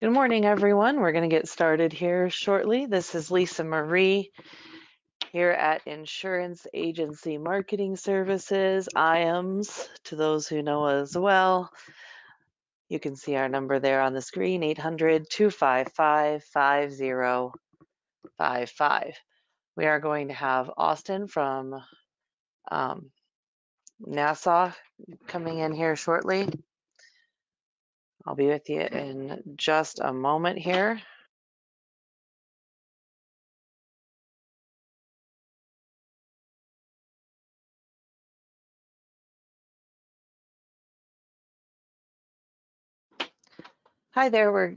Good morning, everyone. We're going to get started here shortly. This is Lisa Marie here at Insurance Agency Marketing Services, IAMS, to those who know as well. You can see our number there on the screen, 800-255-5055. We are going to have Austin from Nassau coming in here shortly. I'll be with you in just a moment here. Hi there.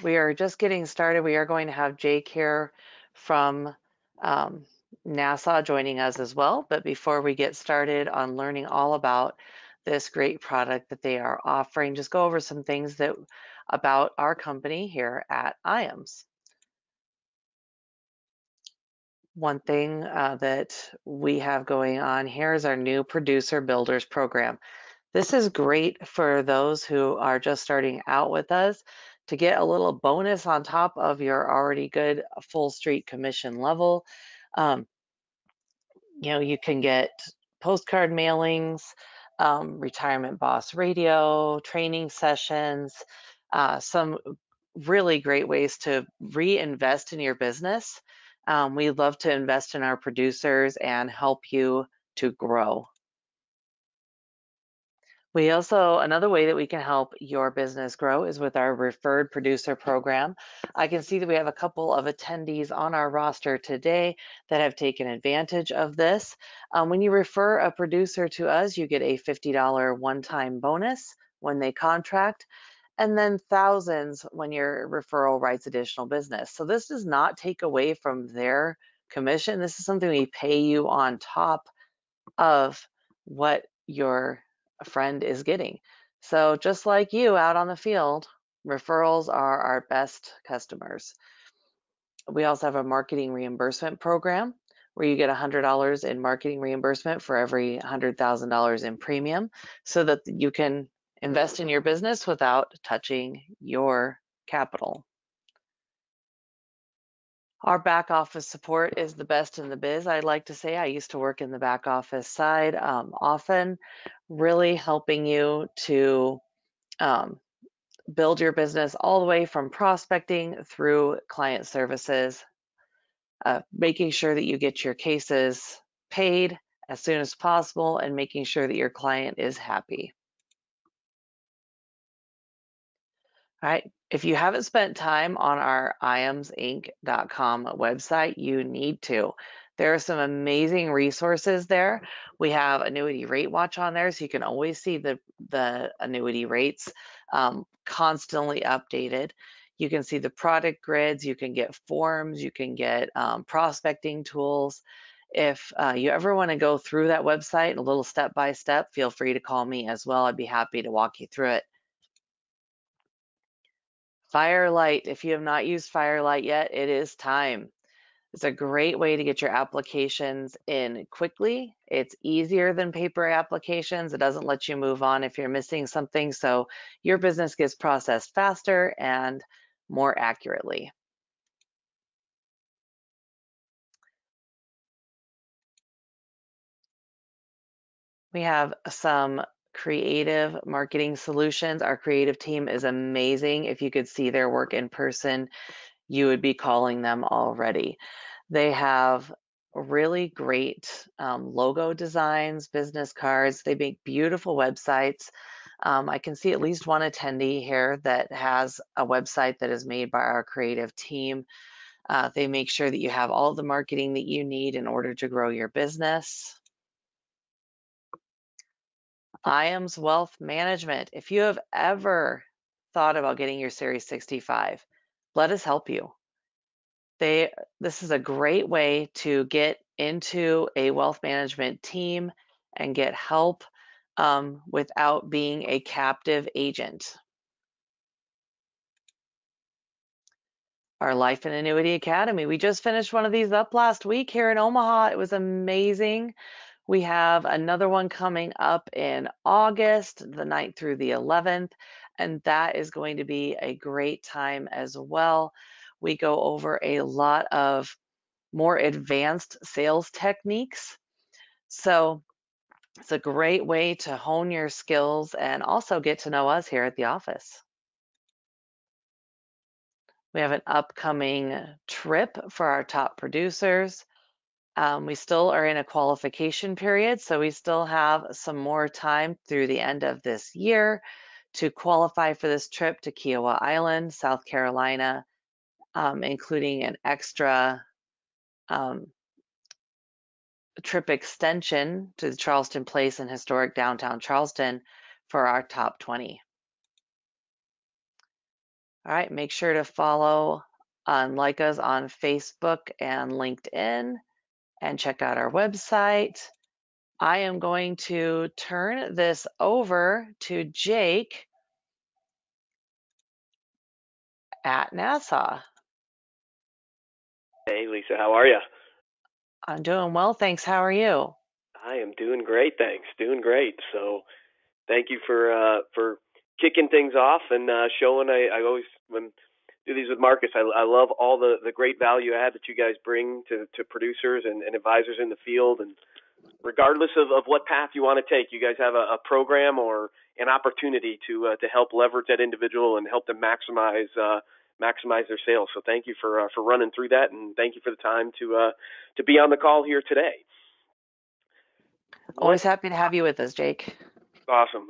We are just getting started. We are going to have Jake here from Nassau joining us as well. But before we get started on learning all about this great product that they are offering, just go over some things about our company here at IAMS. One thing that we have going on here is our new Producer Builders program. This is great for those who are just starting out with us to get a little bonus on top of your already good full street commission level. You can get postcard mailings, retirement boss radio, training sessions, some really great ways to reinvest in your business. We love to invest in our producers and help you to grow. Another way that we can help your business grow is with our referred producer program. I can see that we have a couple of attendees on our roster today that have taken advantage of this. When you refer a producer to us, you get a $50 one-time bonus when they contract, and then thousands when your referral writes additional business. So this does not take away from their commission. This is something we pay you on top of what your friend is getting. So just like you out on the field, referrals are our best customers. We also have a marketing reimbursement program where you get $100 in marketing reimbursement for every $100,000 in premium so that you can invest in your business without touching your capital. Our back office support is the best in the biz. I like to say I used to work in the back office side often, really helping you to build your business all the way from prospecting through client services, making sure that you get your cases paid as soon as possible and making sure that your client is happy. All right. If you haven't spent time on our IAMSinc.com website, you need to. There are some amazing resources there. We have Annuity Rate Watch on there, so you can always see the annuity rates constantly updated. You can see the product grids, you can get forms, you can get prospecting tools. If you ever want to go through that website a little step by step, feel free to call me as well. I'd be happy to walk you through it. Firelight, if you have not used Firelight yet, it is time. It's a great way to get your applications in quickly. It's easier than paper applications. It doesn't let you move on if you're missing something, so your business gets processed faster and more accurately. We have some creative marketing solutions. Our creative team is amazing. If you could see their work in person, you would be calling them already. They have really great logo designs, business cards. They make beautiful websites. I can see at least one attendee here that has a website that is made by our creative team. They make sure that you have all the marketing that you need in order to grow your business. IAMS Wealth Management. If you have ever thought about getting your Series 65, let us help you. This is a great way to get into a wealth management team and get help without being a captive agent. Our Life and Annuity Academy. We just finished one of these up last week here in Omaha. It was amazing. We have another one coming up in August, the 9th through the 11th. and that is going to be a great time as well. We go over a lot of more advanced sales techniques. So it's a great way to hone your skills and also get to know us here at the office. We have an upcoming trip for our top producers. We still are in a qualification period, so we still have some more time through the end of this year to qualify for this trip to Kiowa Island, South Carolina, including an extra um, trip extension to the Charleston Place and historic downtown Charleston for our top 20. All right, make sure to follow and like us on Facebook and LinkedIn and check out our website. I am going to turn this over to Jake at NASA. Hey, Lisa, how are you? I'm doing well, thanks. How are you? I am doing great, thanks. Doing great. So, thank you for kicking things off and showing. I always when I do these with Marcus. I love all the great value add that you guys bring to producers and advisors in the field. And regardless of what path you want to take, you guys have a program or an opportunity to help leverage that individual and help them maximize their sales. So thank you for running through that, and thank you for the time to be on the call here today. Always happy to have you with us, Jake. Awesome.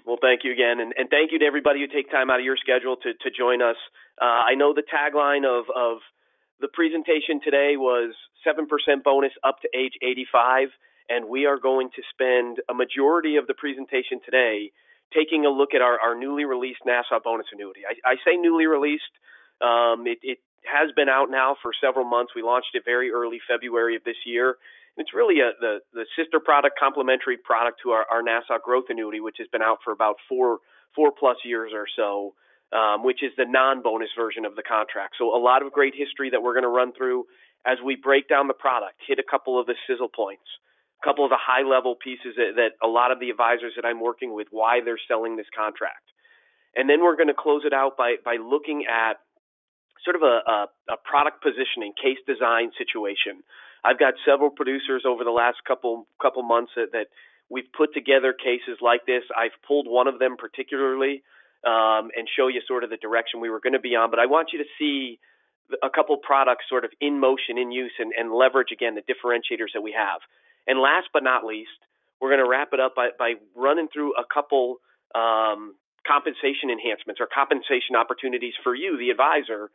Well, thank you again, and thank you to everybody who take time out of your schedule to join us. I know the tagline of the presentation today was 7% bonus up to age 85, and we are going to spend a majority of the presentation today taking a look at our newly released NASA bonus annuity. I say newly released. It has been out now for several months. We launched it very early February of this year. It's really the sister product, complementary product to our NASA growth annuity, which has been out for about four plus years or so, which is the non-bonus version of the contract. So a lot of great history that we're going to run through as we break down the product, hit a couple of the sizzle points, a couple of the high-level pieces that a lot of the advisors that I'm working with, why they're selling this contract. And then we're going to close it out by looking at sort of a product positioning, case design situation. I've got several producers over the last couple months that we've put together cases like this. I've pulled one of them particularly and show you sort of the direction we were going to be on. But I want you to see a couple products sort of in motion, in use, and leverage, again, the differentiators that we have. And last but not least, we're going to wrap it up by running through a couple compensation enhancements or compensation opportunities for you, the advisor,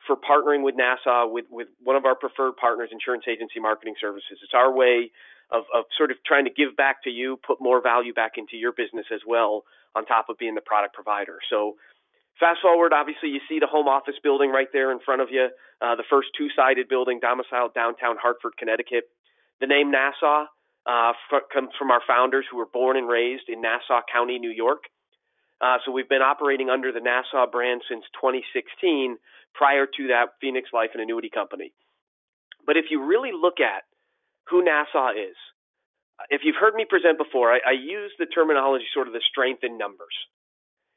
for partnering with NASA, with one of our preferred partners, Insurance Agency Marketing Services. It's our way of sort of trying to give back to you, put more value back into your business as well, on top of being the product provider. So fast forward, obviously, you see the home office building right there in front of you, the first two-sided building domiciled downtown Hartford, Connecticut. The name Nassau comes from our founders who were born and raised in Nassau County, New York. So we've been operating under the Nassau brand since 2016. Prior to that, Phoenix Life and Annuity Company. But if you really look at who Nassau is, if you've heard me present before, I use the terminology sort of the strength in numbers.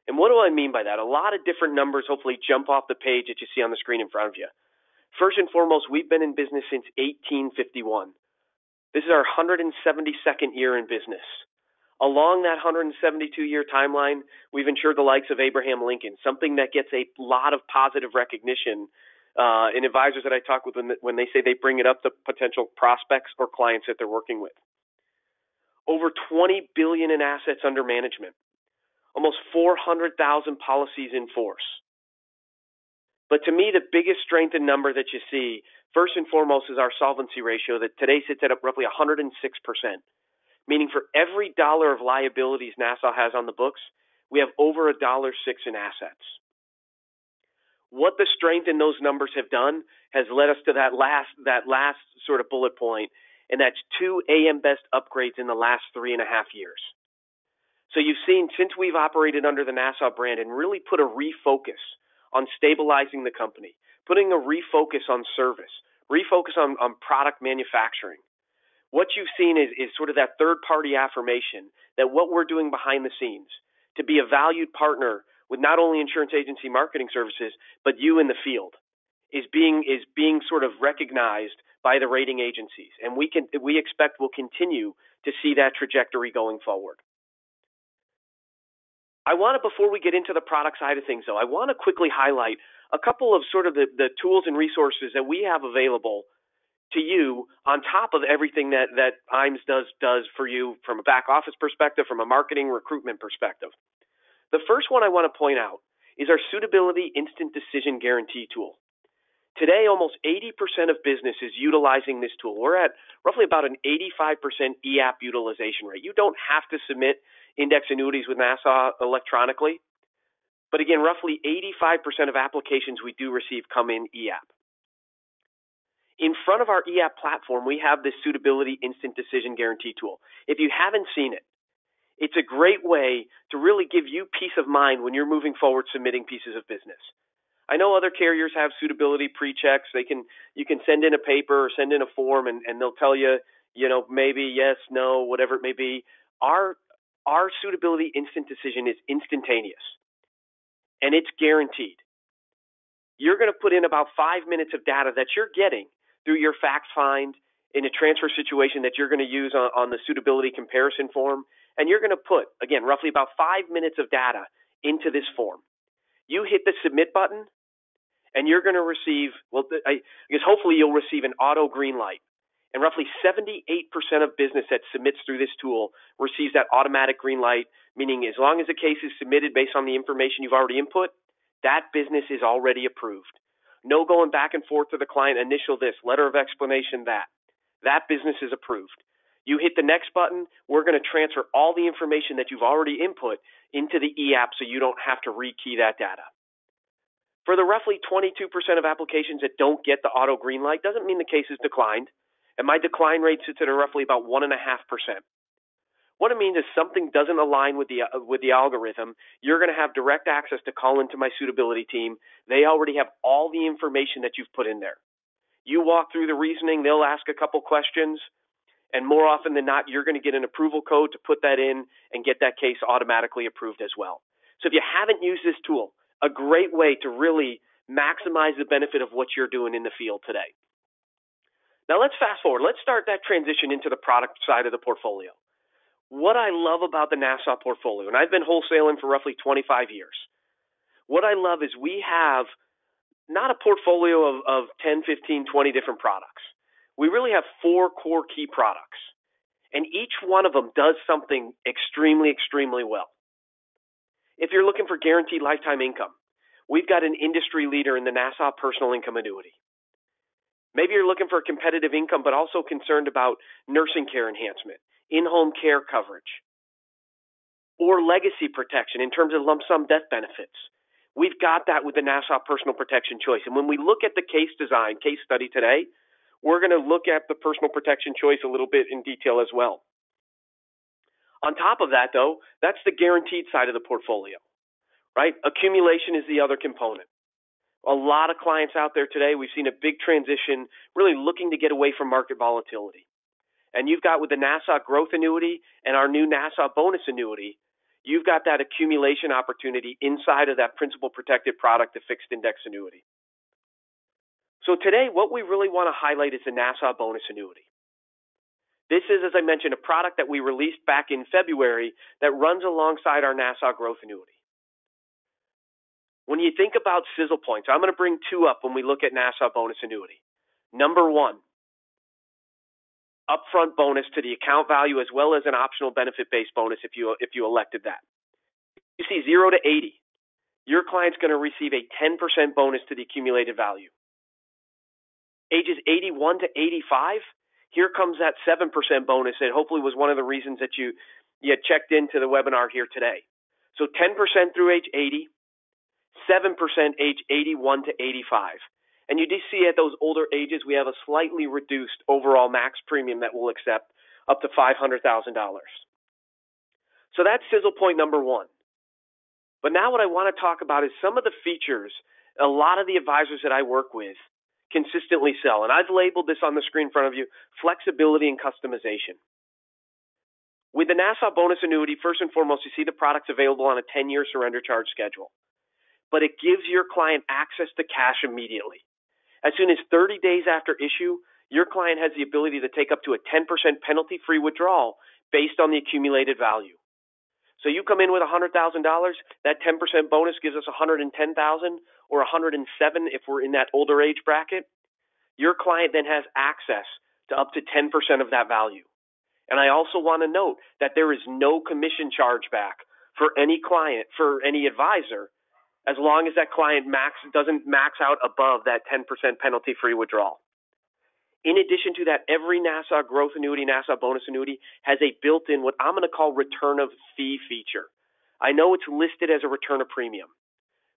And what do I mean by that? A lot of different numbers hopefully jump off the page that you see on the screen in front of you. First and foremost, we've been in business since 1851. This is our 172nd year in business. Along that 172-year timeline, we've insured the likes of Abraham Lincoln, something that gets a lot of positive recognition in advisors that I talk with when they say they bring it up to potential prospects or clients that they're working with. Over $20 billion in assets under management, almost 400,000 policies in force. But to me, the biggest strength in number that you see, first and foremost, is our solvency ratio that today sits at roughly 106%. Meaning for every dollar of liabilities Nassau has on the books, we have over $1.06 in assets. What the strength in those numbers have done has led us to that last sort of bullet point, and that's 2 AM Best upgrades in the last 3.5 years. So you've seen, since we've operated under the Nassau brand and really put a refocus on stabilizing the company, putting a refocus on service, refocus on product manufacturing, what you've seen is sort of that third-party affirmation that what we're doing behind the scenes, to be a valued partner with not only insurance agency marketing services, but you in the field is being sort of recognized by the rating agencies. And we expect we'll continue to see that trajectory going forward. Before we get into the product side of things though, I want to quickly highlight a couple of sort of the tools and resources that we have available to you on top of everything that IAMS does for you from a back office perspective, from a marketing recruitment perspective. The first one I want to point out is our Suitability Instant Decision Guarantee tool. Today, almost 80% of business is utilizing this tool. We're at roughly about an 85% EAP utilization rate. You don't have to submit index annuities with Nassau electronically, but again, roughly 85% of applications we do receive come in EAP. In front of our EAP platform, we have this Suitability Instant Decision Guarantee tool. If you haven't seen it, it's a great way to really give you peace of mind when you're moving forward submitting pieces of business. I know other carriers have suitability pre-checks. You can send in a paper or send in a form and they'll tell you, maybe yes, no, whatever it may be. Our Suitability Instant Decision is instantaneous and it's guaranteed. You're going to put in about 5 minutes of data that you're getting through your fact find in a transfer situation that you're going to use on the suitability comparison form. And you're going to put, again, roughly about 5 minutes of data into this form. You hit the submit button and you're going to receive, I guess hopefully you'll receive an auto green light. And roughly 78% of business that submits through this tool receives that automatic green light, meaning as long as the case is submitted based on the information you've already input, that business is already approved. No going back and forth to the client, initial this, letter of explanation that. That business is approved. You hit the next button, we're going to transfer all the information that you've already input into the EAP so you don't have to rekey that data. For the roughly 22% of applications that don't get the auto green light, doesn't mean the case is declined. And my decline rate sits at roughly about 1.5%. What it means is something doesn't align with the algorithm. You're going to have direct access to call into my suitability team. They already have all the information that you've put in there. You walk through the reasoning, they'll ask a couple questions, and more often than not, you're going to get an approval code to put that in and get that case automatically approved as well. So if you haven't used this tool, a great way to really maximize the benefit of what you're doing in the field today. Now let's fast forward. Let's start that transition into the product side of the portfolio. What I love about the Nassau portfolio, and I've been wholesaling for roughly 25 years, what I love is we have not a portfolio of 10, 15, 20 different products. We really have 4 core key products, and each one of them does something extremely, extremely well. If you're looking for guaranteed lifetime income, we've got an industry leader in the Nassau Personal Income Annuity. Maybe you're looking for competitive income, but also concerned about nursing care enhancement, in-home care coverage, or legacy protection in terms of lump sum death benefits. We've got that with the Nassau Personal Protection Choice. And when we look at the case study today, we're going to look at the Personal Protection Choice a little bit in detail as well. On top of that, though, that's the guaranteed side of the portfolio, right? Accumulation is the other component. A lot of clients out there today, we've seen a big transition, really looking to get away from market volatility. And you've got with the Nassau Growth Annuity and our new Nassau Bonus Annuity, you've got that accumulation opportunity inside of that principal protected product, the fixed index annuity. So today, what we really want to highlight is the Nassau Bonus Annuity. This is, as I mentioned, a product that we released back in February that runs alongside our Nassau Growth Annuity. When you think about sizzle points, I'm going to bring 2 up when we look at Nassau Bonus Annuity. Number 1, upfront bonus to the account value as well as an optional benefit-based bonus if you elected that. You see 0 to 80. Your client's going to receive a 10% bonus to the accumulated value. Ages 81 to 85, here comes that 7% bonus that hopefully was one of the reasons that you had checked into the webinar here today. So 10% through age 80, 7% age 81 to 85. And you do see at those older ages, we have a slightly reduced overall max premium that we'll accept up to $500,000. So that's sizzle point number 1. But now what I want to talk about is some of the features a lot of the advisors that I work with consistently sell. And I've labeled this on the screen in front of you, flexibility and customization. With the Nassau bonus annuity, first and foremost, you see the product's available on a 10-year surrender charge schedule. But it gives your client access to cash immediately. As soon as 30 days after issue, your client has the ability to take up to a 10% penalty-free withdrawal based on the accumulated value. So you come in with $100,000, that 10% bonus gives us $110,000 or $107,000 if we're in that older age bracket. Your client then has access to up to 10% of that value. And I also want to note that there is no commission chargeback for any client, for any advisor, as long as that client doesn't max out above that 10% penalty-free withdrawal. In addition to that, every Nassau growth annuity, Nassau bonus annuity has a built-in what I'm going to call return of fee feature. I know it's listed as a return of premium,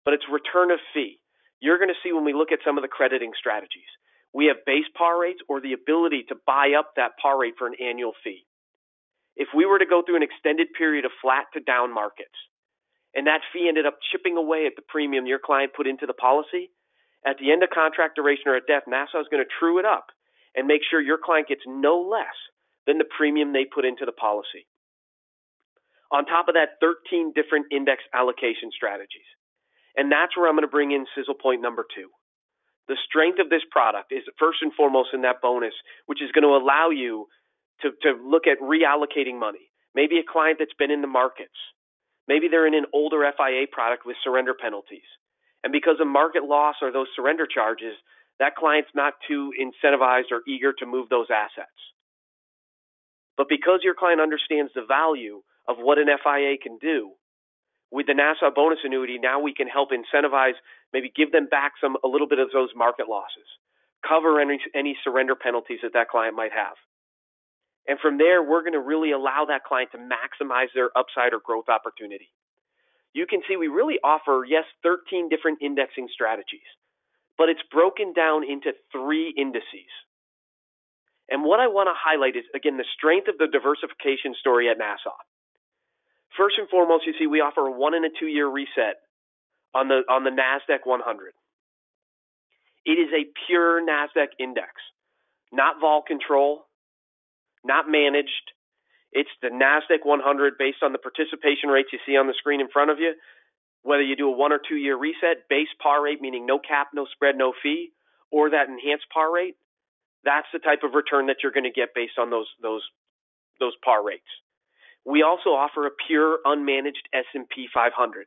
but it's return of fee. You're going to see when we look at some of the crediting strategies. We have base par rates or the ability to buy up that par rate for an annual fee. If we were to go through an extended period of flat to down markets, and that fee ended up chipping away at the premium your client put into the policy, at the end of contract duration or at death, Nassau is going to true it up and make sure your client gets no less than the premium they put into the policy. On top of that, 13 different index allocation strategies. And that's where I'm going to bring in sizzle point number 2. The strength of this product is first and foremost in that bonus, which is going to allow you to look at reallocating money. Maybe a client that's been in the markets. Maybe they're in an older FIA product with surrender penalties. And because of market loss or those surrender charges, that client's not too incentivized or eager to move those assets. But because your client understands the value of what an FIA can do, with the Nassau bonus annuity, now we can help incentivize, maybe give them back a little bit of those market losses, cover any surrender penalties that client might have. And from there, we're going to really allow that client to maximize their upside or growth opportunity. You can see we really offer, yes, 13 different indexing strategies, but it's broken down into 3 indices. And what I want to highlight is, again, the strength of the diversification story at Nassau. First and foremost, you see we offer a 1 and a 2 year reset on the NASDAQ 100. It is a pure NASDAQ index, not vol control, not managed. It's the NASDAQ 100 based on the participation rates you see on the screen in front of you. Whether you do a 1 or 2 year reset, base par rate, meaning no cap, no spread, no fee, or that enhanced par rate, that's the type of return that you're going to get based on those par rates. We also offer a pure unmanaged S&P 500.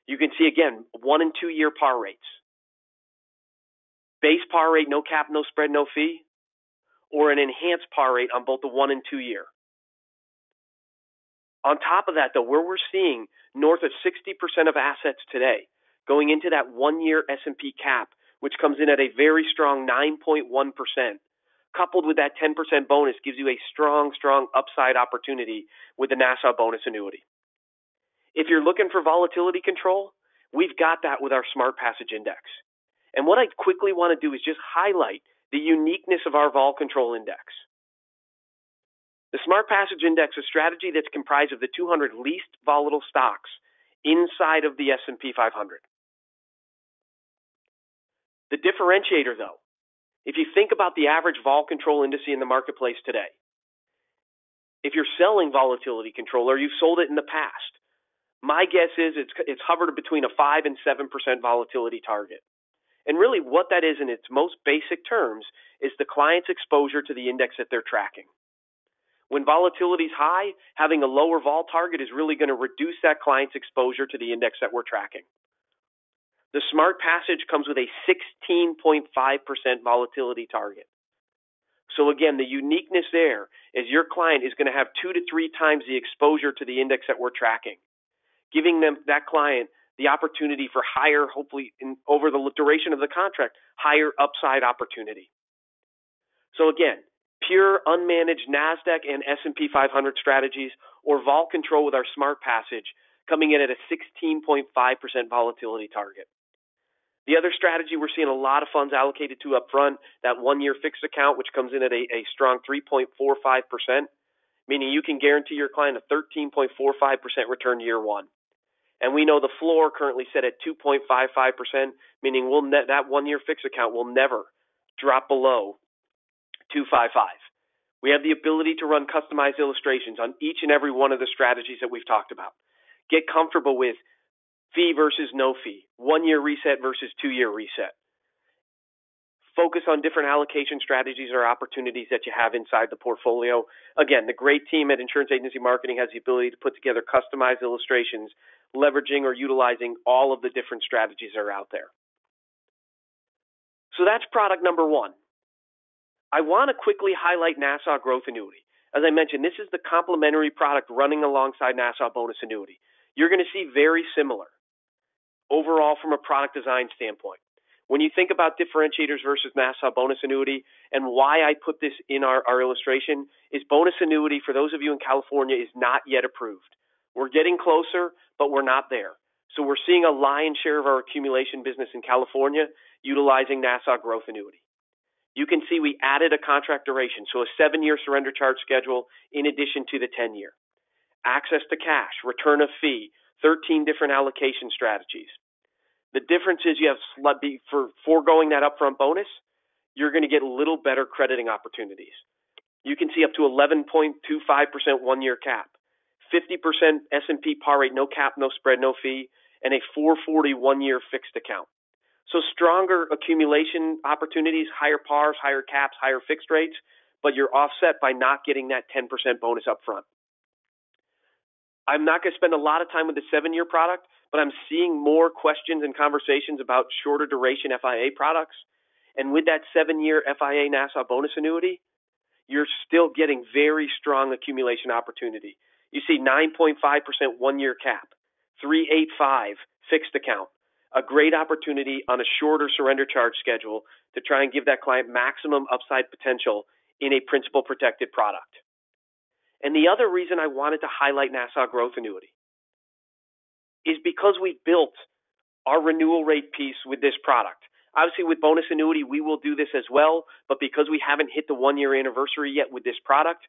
You can see, again, 1 and 2 year par rates. Base par rate, no cap, no spread, no fee, or an enhanced par rate on both the 1 and 2 year. On top of that, though, where we're seeing north of 60% of assets today going into that 1 year S&P cap, which comes in at a very strong 9.1%, coupled with that 10% bonus, gives you a strong upside opportunity with the Nassau bonus annuity. If you're looking for volatility control, we've got that with our Smart Passage Index. And what I quickly want to do is just highlight the uniqueness of our vol control index. The Smart Passage Index is a strategy that's comprised of the 200 least volatile stocks inside of the S&P 500. The differentiator, though, if you think about the average vol control index in the marketplace today, if you're selling volatility control or you've sold it in the past, my guess is it's hovered between a 5 and 7% volatility target. And really what that is in its most basic terms is the client's exposure to the index that they're tracking. When volatility is high, having a lower vol target is really going to reduce that client's exposure to the index that we're tracking. The Smart Passage comes with a 16.5% volatility target. So again, the uniqueness there is your client is going to have 2 to 3 times the exposure to the index that we're tracking, giving that client the opportunity for higher, hopefully over the duration of the contract, higher upside opportunity. So again, pure unmanaged NASDAQ and S&P 500 strategies or vol control with our Smart Passage coming in at a 16.5% volatility target. The other strategy we're seeing a lot of funds allocated to up front, that 1 year fixed account, which comes in at a strong 3.45%, meaning you can guarantee your client a 13.45% return year one. And we know the floor currently set at 2.55%, meaning that 1 year fixed account will never drop below 2.55. We have the ability to run customized illustrations on each and every one of the strategies that we've talked about. Get comfortable with fee versus no fee, 1-year reset versus 2-year reset. Focus on different allocation strategies or opportunities that you have inside the portfolio. Again, the great team at Insurance Agency Marketing has the ability to put together customized illustrations, leveraging or utilizing all of the different strategies that are out there. So that's product number 1. I want to quickly highlight Nassau Growth Annuity. As I mentioned, this is the complementary product running alongside Nassau Bonus Annuity. You're going to see very similar overall from a product design standpoint. When you think about differentiators versus Nassau Bonus Annuity, and why I put this in our illustration, is bonus annuity, for those of you in California, is not yet approved. We're getting closer, but we're not there. So we're seeing a lion's share of our accumulation business in California utilizing Nassau Growth Annuity. You can see we added a contract duration, so a 7-year surrender charge schedule in addition to the 10-year. Access to cash, return of fee, 13 different allocation strategies. The difference is you have, for foregoing that upfront bonus, you're going to get a little better crediting opportunities. You can see up to 11.25% 1-year cap, 50% S&P par rate, no cap, no spread, no fee, and a 440 1-year fixed account. So stronger accumulation opportunities, higher pars, higher caps, higher fixed rates, but you're offset by not getting that 10% bonus up front. I'm not going to spend a lot of time with the 7-year product, but I'm seeing more questions and conversations about shorter duration FIA products. And with that 7-year FIA Nassau Bonus Annuity, you're still getting very strong accumulation opportunity. You see 9.5% 1-year cap, 385 fixed account, a great opportunity on a shorter surrender charge schedule to try and give that client maximum upside potential in a principal protected product. And the other reason I wanted to highlight Nassau Growth Annuity is because we built our renewal rate piece with this product. Obviously, with bonus annuity, we will do this as well, but because we haven't hit the 1-year anniversary yet with this product,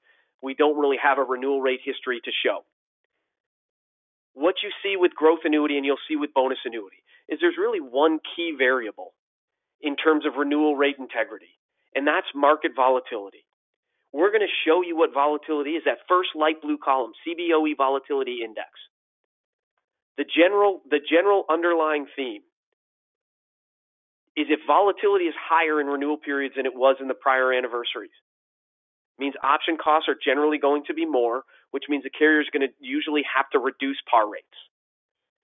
we don't really have a renewal rate history to show. What you see with growth annuity and you'll see with bonus annuity is there's really one key variable in terms of renewal rate integrity, and that's market volatility. We're going to show you what volatility is, that first light blue column, CBOE Volatility Index. The general underlying theme is if volatility is higher in renewal periods than it was in the prior anniversaries, it means option costs are generally going to be more, which means the carrier is going to usually have to reduce par rates.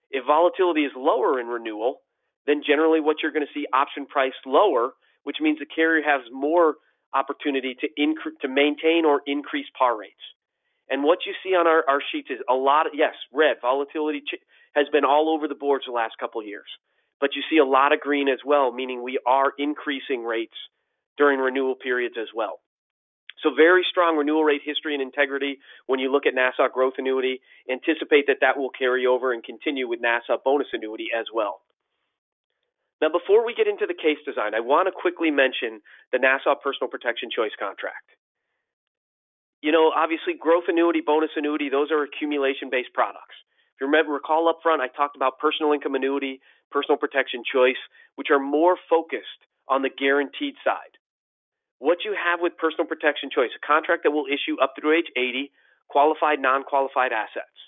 If volatility is lower in renewal, then generally what you're going to see option price lower, which means the carrier has more opportunity to maintain or increase par rates. And what you see on our sheets is a lot of, yes, red, volatility has been all over the boards the last couple of years. But you see a lot of green as well, meaning we are increasing rates during renewal periods as well. So very strong renewal rate history and integrity when you look at Nassau Growth Annuity. Anticipate that will carry over and continue with Nassau Bonus Annuity as well. Now, before we get into the case design, I want to quickly mention the Nassau Personal Protection Choice Contract. You know, obviously, growth annuity, bonus annuity, those are accumulation-based products. If you recall up front, I talked about personal income annuity, personal protection choice, which are more focused on the guaranteed side. What you have with personal protection choice, a contract that will issue up through age 80, qualified, non-qualified assets.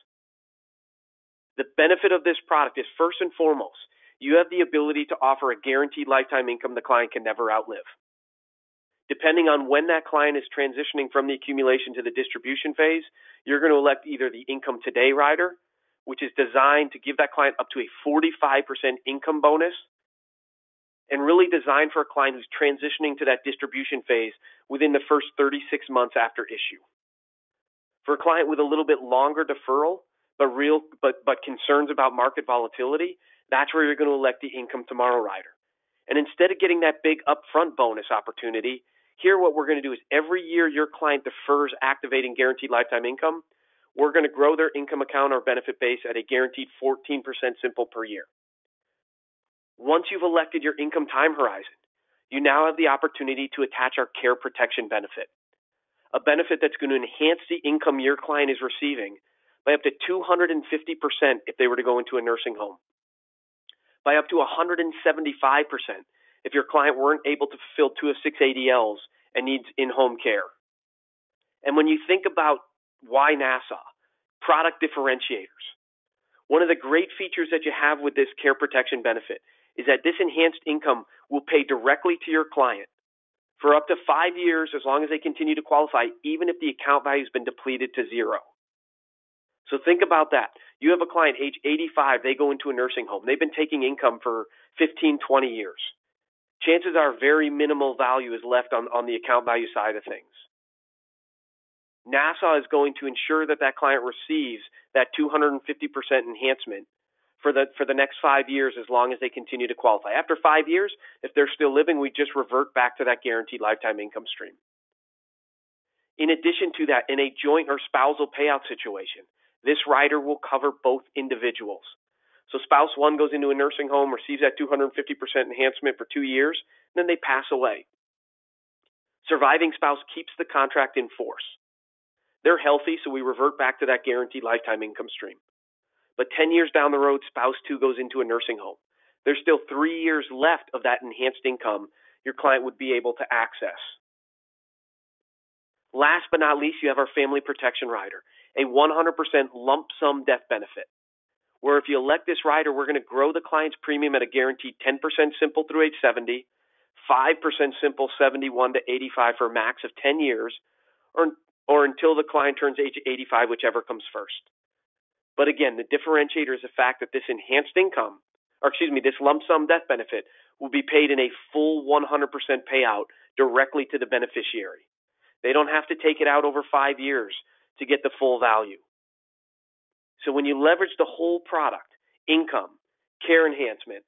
The benefit of this product is, first and foremost, you have the ability to offer a guaranteed lifetime income the client can never outlive. Depending on when that client is transitioning from the accumulation to the distribution phase, you're going to elect either the Income Today rider, which is designed to give that client up to a 45% income bonus, and really designed for a client who's transitioning to that distribution phase within the first 36 months after issue. For a client with a little bit longer deferral, but concerns about market volatility, that's where you're going to elect the Income Tomorrow rider. And instead of getting that big upfront bonus opportunity, here what we're going to do is every year your client defers activating guaranteed lifetime income, we're going to grow their income account or benefit base at a guaranteed 14% simple per year. Once you've elected your income time horizon, you now have the opportunity to attach our care protection benefit, a benefit that's going to enhance the income your client is receiving by up to 250% if they were to go into a nursing home, by up to 175% if your client weren't able to fulfill 2 of 6 ADLs and needs in-home care. And when you think about why NASA, product differentiators, one of the great features that you have with this care protection benefit is that this enhanced income will pay directly to your client for up to 5 years as long as they continue to qualify, even if the account value has been depleted to zero. So think about that. You have a client age 85, they go into a nursing home. They've been taking income for 15, 20 years. Chances are very minimal value is left on the account value side of things. NASA is going to ensure that that client receives that 250% enhancement for the next 5 years as long as they continue to qualify. After 5 years, if they're still living, we just revert back to that guaranteed lifetime income stream. In addition to that, in a joint or spousal payout situation, this rider will cover both individuals. So spouse one goes into a nursing home, receives that 250% enhancement for 2 years, and then they pass away. Surviving spouse keeps the contract in force. They're healthy, so we revert back to that guaranteed lifetime income stream. But 10 years down the road, spouse two goes into a nursing home. There's still 3 years left of that enhanced income your client would be able to access. Last but not least, you have our family protection rider, a 100% lump sum death benefit, where if you elect this rider, we're going to grow the client's premium at a guaranteed 10% simple through age 70, 5% simple 71 to 85 for a max of 10 years, or until the client turns age 85, whichever comes first. But again, the differentiator is the fact that this enhanced income, this lump sum death benefit will be paid in a full 100% payout directly to the beneficiary. They don't have to take it out over 5 years to get the full value. So when you leverage the whole product, income, care enhancement,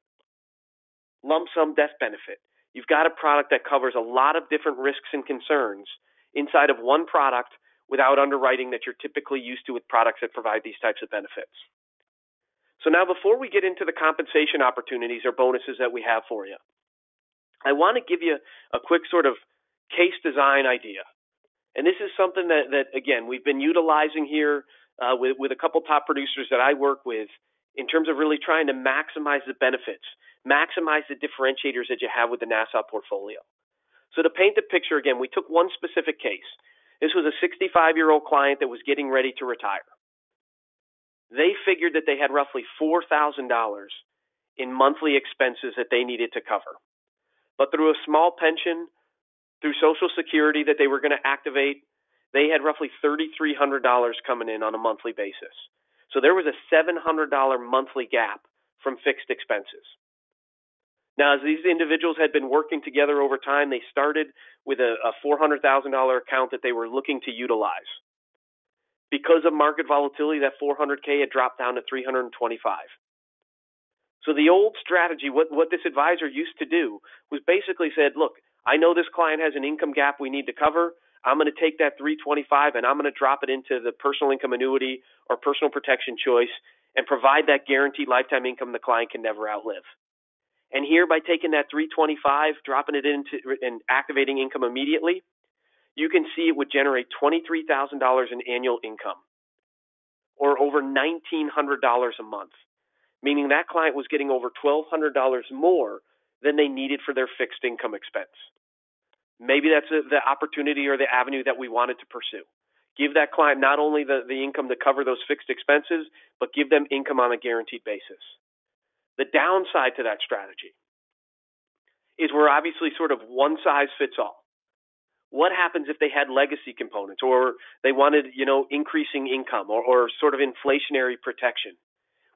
lump sum death benefit, you've got a product that covers a lot of different risks and concerns inside of one product without underwriting that you're typically used to with products that provide these types of benefits. So now before we get into the compensation opportunities or bonuses that we have for you, I want to give you a quick sort of case design idea. And this is something that again, we've been utilizing here with a couple top producers that I work with in terms of really trying to maximize the benefits, maximize the differentiators that you have with the NASA portfolio. So to paint the picture again, we took one specific case. This was a 65-year-old client that was getting ready to retire. They figured that they had roughly $4,000 in monthly expenses that they needed to cover. But through a small pension, through Social Security that they were going to activate, they had roughly $3,300 coming in on a monthly basis. So there was a $700 monthly gap from fixed expenses. Now, as these individuals had been working together over time, they started with a $400,000 account that they were looking to utilize. Because of market volatility, that $400K had dropped down to $325. So the old strategy, what this advisor used to do, was basically said, look, I know this client has an income gap we need to cover. I'm going to take that $325 and I'm going to drop it into the personal income annuity or personal protection choice and provide that guaranteed lifetime income the client can never outlive. And here, by taking that $325, dropping it into and activating income immediately, you can see it would generate $23,000 in annual income, or over $1,900 a month, meaning that client was getting over $1,200 more than they needed for their fixed income expense. Maybe that's the opportunity or the avenue that we wanted to pursue. Give that client not only the income to cover those fixed expenses, but give them income on a guaranteed basis. The downside to that strategy is we're obviously sort of one size fits all. What happens if they had legacy components or they wanted, increasing income or sort of inflationary protection?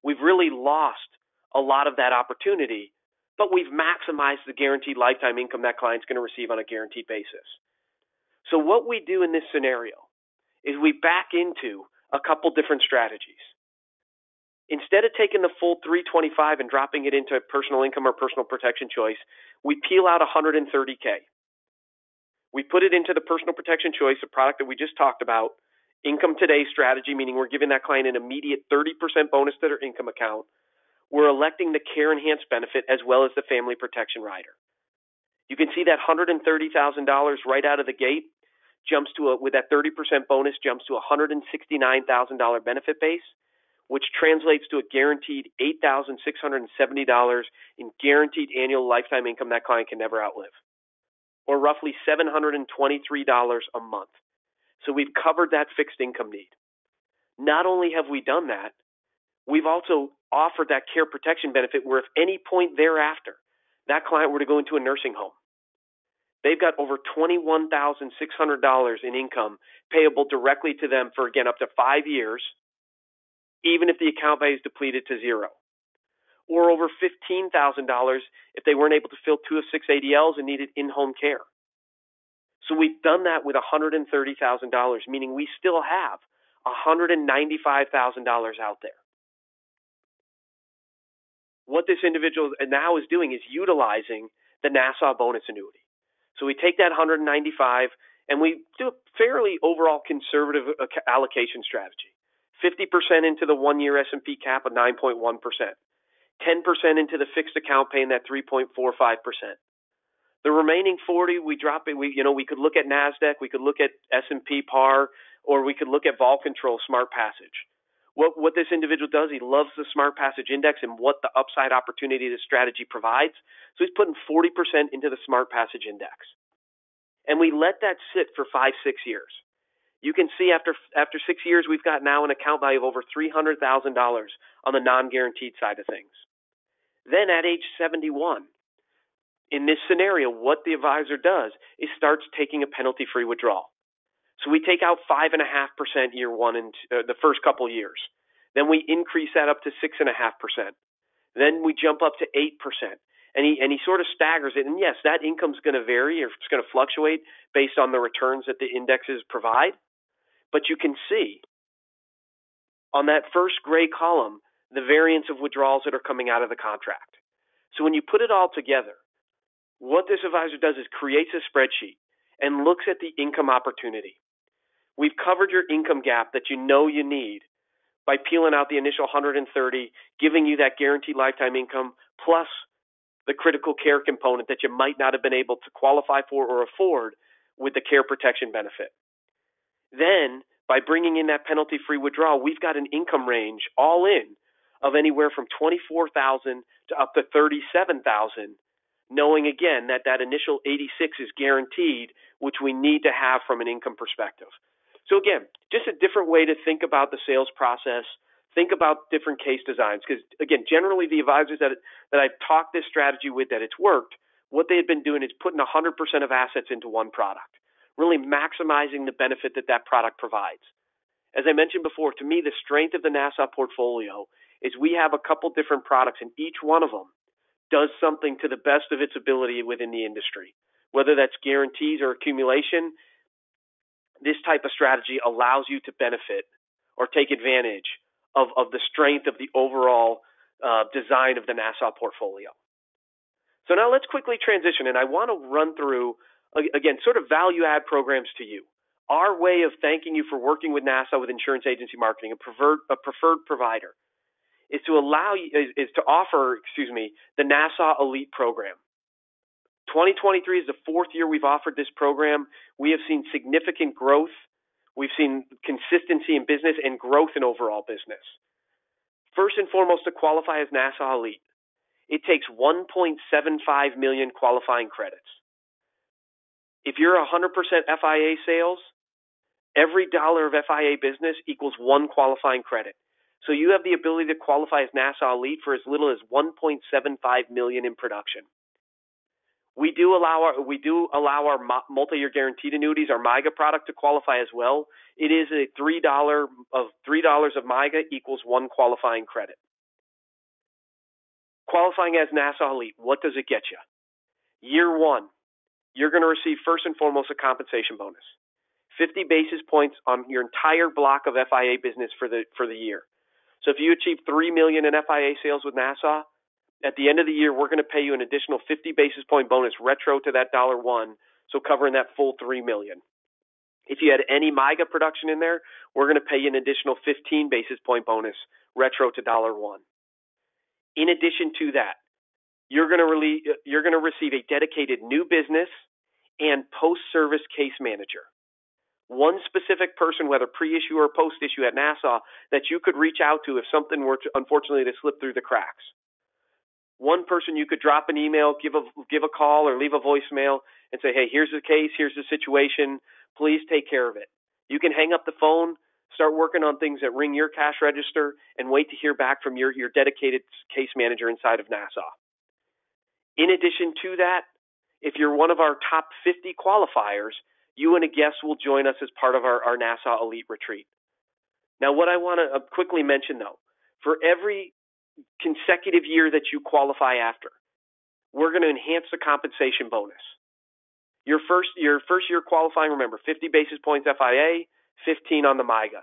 We've really lost a lot of that opportunity, but we've maximized the guaranteed lifetime income that client's going to receive on a guaranteed basis. So what we do in this scenario is we back into a couple different strategies. Instead of taking the full $325 and dropping it into personal income or personal protection choice, we peel out $130K. We put it into the personal protection choice, a product that we just talked about, income today strategy, meaning we're giving that client an immediate 30% bonus to their income account. We're electing the care enhanced benefit as well as the family protection rider. You can see that $130,000 right out of the gate jumps to with that 30% bonus jumps to $169,000 benefit base, which translates to a guaranteed $8,670 in guaranteed annual lifetime income that client can never outlive, or roughly $723 a month. So we've covered that fixed income need. Not only have we done that, we've also offered that care protection benefit where if any point thereafter that client were to go into a nursing home, they've got over $21,600 in income payable directly to them for, again, up to 5 years, even if the account value is depleted to zero. Or over $15,000 if they weren't able to fill 2 of 6 ADLs and needed in-home care. So we've done that with $130,000, meaning we still have $195,000 out there. What this individual now is doing is utilizing the Nassau bonus annuity. So we take that 195 and we do a fairly overall conservative allocation strategy. 50% into the 1-year S&P cap of 9.1%. 10% into the fixed account paying that 3.45%. The remaining 40, we drop it. We could look at NASDAQ, we could look at S&P par, or we could look at vol control smart passage. What this individual does, he loves the smart passage index and what the upside opportunity this strategy provides. So he's putting 40% into the smart passage index. And we let that sit for 5-6 years. You can see after 6 years, we've got now an account value of over $300,000 on the non-guaranteed side of things. Then at age 71, in this scenario, what the advisor does is starts taking a penalty-free withdrawal. So we take out 5.5% year one and the first couple years. Then we increase that up to 6.5%. Then we jump up to 8%. And he sort of staggers it. And yes, that income's going to vary or it's going to fluctuate based on the returns that the indexes provide. But you can see on that first gray column the variance of withdrawals that are coming out of the contract. So when you put it all together, what this advisor does is creates a spreadsheet and looks at the income opportunity. We've covered your income gap that you know you need by peeling out the initial 130, giving you that guaranteed lifetime income, plus the critical care component that you might not have been able to qualify for or afford with the care protection benefit. Then, by bringing in that penalty-free withdrawal, we've got an income range all in of anywhere from $24,000 to up to $37,000, knowing again that that initial 86 is guaranteed, which we need to have from an income perspective. So again, just a different way to think about the sales process, think about different case designs, because again, generally the advisors that I've talked this strategy with that it's worked, what they had been doing is putting 100% of assets into one product, really maximizing the benefit that that product provides. As I mentioned before, to me, the strength of the Nassau portfolio is we have a couple different products, and each one of them does something to the best of its ability within the industry. Whether that's guarantees or accumulation, this type of strategy allows you to benefit or take advantage of the strength of the overall design of the Nassau portfolio. So now let's quickly transition, and I want to run through, again, sort of value add programs to you. Our way of thanking you for working with Nassau with insurance agency marketing, a preferred provider, is to offer the Nassau Elite program. 2023 is the 4th year we've offered this program. We have seen significant growth. We've seen consistency in business and growth in overall business. First and foremost, to qualify as Nassau Elite, it takes 1.75 million qualifying credits. If you're 100% FIA sales, every dollar of FIA business equals 1 qualifying credit. So you have the ability to qualify as Nassau Elite for as little as 1.75 million in production. We do allow our multi-year guaranteed annuities, our MIGA product, to qualify as well. It is a $3 of MIGA equals 1 qualifying credit. Qualifying as Nassau Elite, what does it get you? Year one, you're going to receive first and foremost a compensation bonus, 50 basis points on your entire block of FIA business for the year. So if you achieve $3 million in FIA sales with Nassau, at the end of the year, we're going to pay you an additional 50 basis point bonus retro to that $1, so covering that full $3 million. If you had any MIGA production in there, we're going to pay you an additional 15 basis point bonus retro to $1. In addition to that, you're going to receive a dedicated new business and post-service case manager. One specific person, whether pre-issue or post-issue at Nassau, that you could reach out to if something were to, unfortunately, to slip through the cracks. One person you could drop an email, give a call, or leave a voicemail and say, hey, here's the case, here's the situation, please take care of it. You can hang up the phone, start working on things that ring your cash register, and wait to hear back from your dedicated case manager inside of Nassau. In addition to that, if you're one of our top 50 qualifiers, you and a guest will join us as part of our Nassau Elite Retreat. Now, what I want to quickly mention, though, for every consecutive year that you qualify after, we're going to enhance the compensation bonus. Your first year qualifying, remember, 50 basis points FIA, 15 on the MIGA.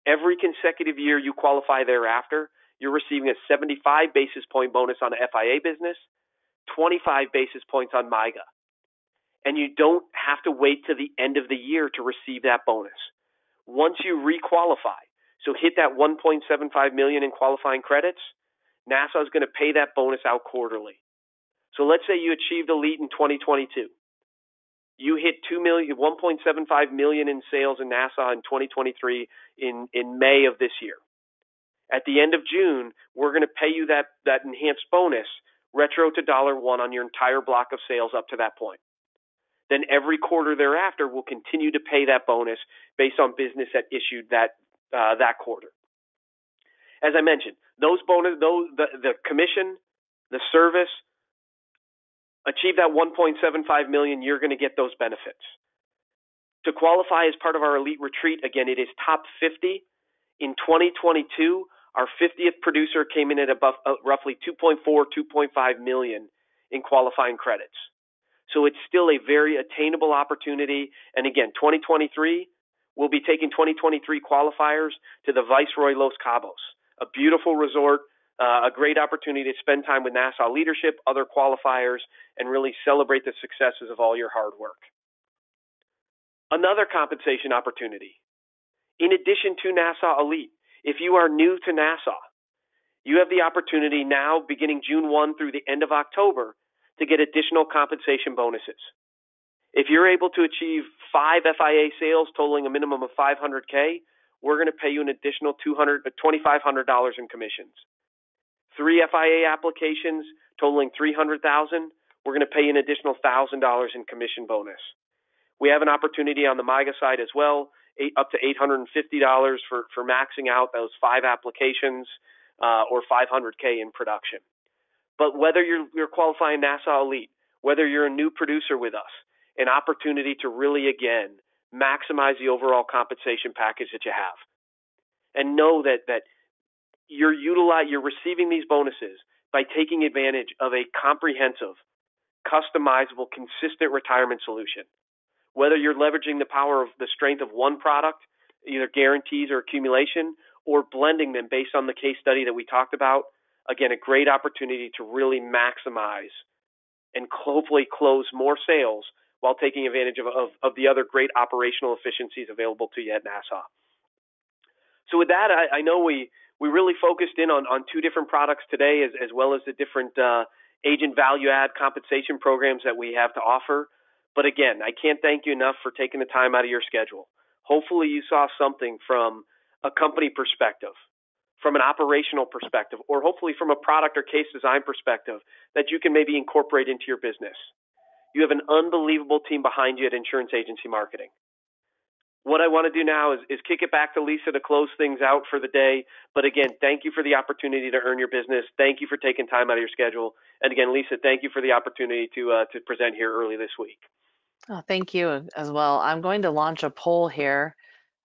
Every consecutive year you qualify thereafter, you're receiving a 75 basis point bonus on the FIA business, 25 basis points on MIGA. And you don't have to wait to the end of the year to receive that bonus. Once you requalify, so hit that $1.75 million in qualifying credits, Nassau is going to pay that bonus out quarterly. So let's say you achieved Elite in 2022. You hit $1.75 million in sales in Nassau in 2023 in May of this year. At the end of June, we're going to pay you that enhanced bonus retro to $1 on your entire block of sales up to that point. Then every quarter thereafter, we'll continue to pay that bonus based on business that issued that quarter. As I mentioned, the commission, the service, achieve that $1.75 million, you're going to get those benefits. To qualify as part of our Elite Retreat, again, it is top 50. In 2022, our 50th producer came in at above roughly 2.5 million in qualifying credits. So it's still a very attainable opportunity. And again, 2023, we'll be taking 2023 qualifiers to the Viceroy Los Cabos, a beautiful resort, a great opportunity to spend time with Nassau leadership, other qualifiers, and really celebrate the successes of all your hard work. Another compensation opportunity. In addition to Nassau Elite, if you are new to Nassau, you have the opportunity now, beginning June 1 through the end of October, to get additional compensation bonuses. If you're able to achieve 5 FIA sales totaling a minimum of $500K, we're going to pay you an additional $2,500 in commissions. 3 FIA applications totaling $300,000, we're going to pay you an additional $1,000 in commission bonus. We have an opportunity on the MIGA side as well, up to $850 for maxing out those 5 applications or $500K in production. But whether you're qualifying Nassau Elite, whether you're a new producer with us, an opportunity to really, again, maximize the overall compensation package that you have. And know that you're receiving these bonuses by taking advantage of a comprehensive, customizable, consistent retirement solution. Whether you're leveraging the power of the strength of one product, either guarantees or accumulation, or blending them based on the case study that we talked about, again, a great opportunity to really maximize and hopefully close more sales while taking advantage of the other great operational efficiencies available to you at Nassau. So with that, I know we really focused in on 2 different products today, as well as the different agent value add compensation programs that we have to offer. But again, I can't thank you enough for taking the time out of your schedule. Hopefully you saw something from a company perspective, from an operational perspective, or hopefully from a product or case design perspective that you can maybe incorporate into your business. You have an unbelievable team behind you at Insurance Agency Marketing. What I want to do now is kick it back to Lisa to close things out for the day. But again, thank you for the opportunity to earn your business. Thank you for taking time out of your schedule. And again, Lisa, thank you for the opportunity to present here early this week. Oh, thank you as well. I'm going to launch a poll here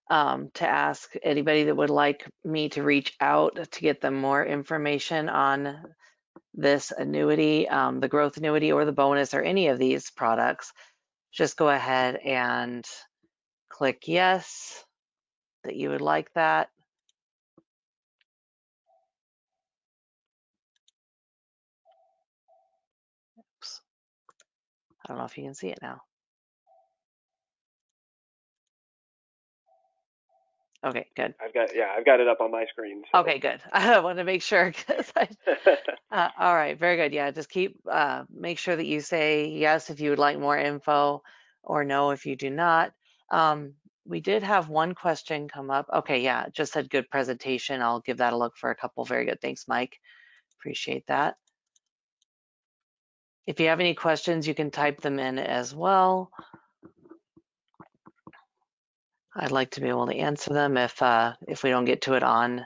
to ask anybody that would like me to reach out to get them more information on this annuity, the growth annuity or the bonus or any of these products. Just go ahead and click yes, that you would like that. Oops. I don't know if you can see it now. Okay, good. I've got it up on my screen. So. Okay, good. I want to make sure because all right, very good. Yeah, just make sure that you say yes if you would like more info or no if you do not. We did have one question come up. Okay, yeah, just said good presentation. I'll give that a look for a couple. Very good. Thanks, Mike. Appreciate that. If you have any questions, you can type them in as well. I'd like to be able to answer them. If we don't get to it on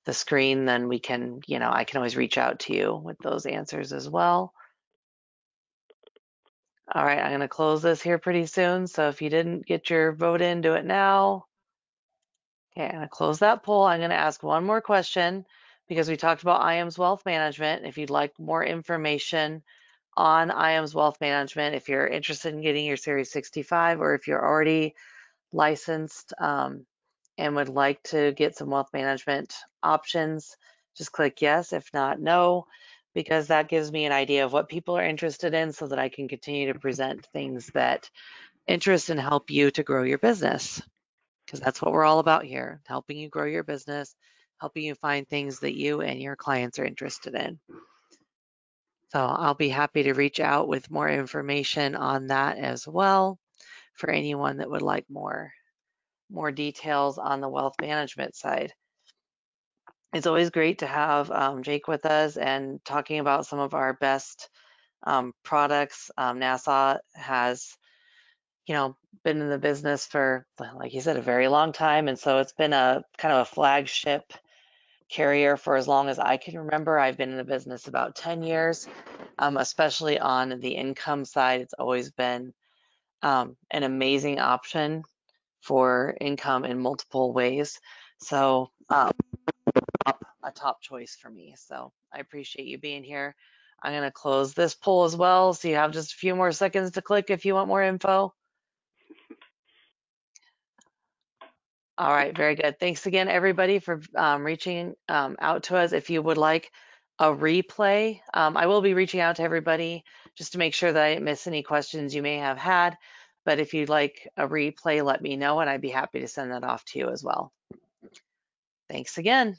the screen, then we can, I can always reach out to you with those answers as well. All right, I'm going to close this here pretty soon. So if you didn't get your vote in, do it now. Okay, I'm going to close that poll. I'm going to ask one more question because we talked about IAMS Wealth Management. If you'd like more information on IAMS Wealth Management, if you're interested in getting your Series 65, or if you're already licensed and would like to get some wealth management options, just click yes. If not, no, because that gives me an idea of what people are interested in so that I can continue to present things that interest and help you to grow your business. Because that's what we're all about here, helping you grow your business, helping you find things that you and your clients are interested in. So I'll be happy to reach out with more information on that as well for anyone that would like more details on the wealth management side. It's always great to have Jake with us and talking about some of our best products. NASA has, been in the business for, like you said, a very long time. And so it's been a kind of a flagship carrier for as long as I can remember. I've been in the business about 10 years, especially on the income side. It's always been an amazing option for income in multiple ways. So a top choice for me. So I appreciate you being here. I'm going to close this poll as well. So you have just a few more seconds to click if you want more info. All right, very good. Thanks again, everybody, for reaching out to us. If you would like a replay, I will be reaching out to everybody just to make sure that I didn't miss any questions you may have had. But if you'd like a replay, let me know, and I'd be happy to send that off to you as well. Thanks again.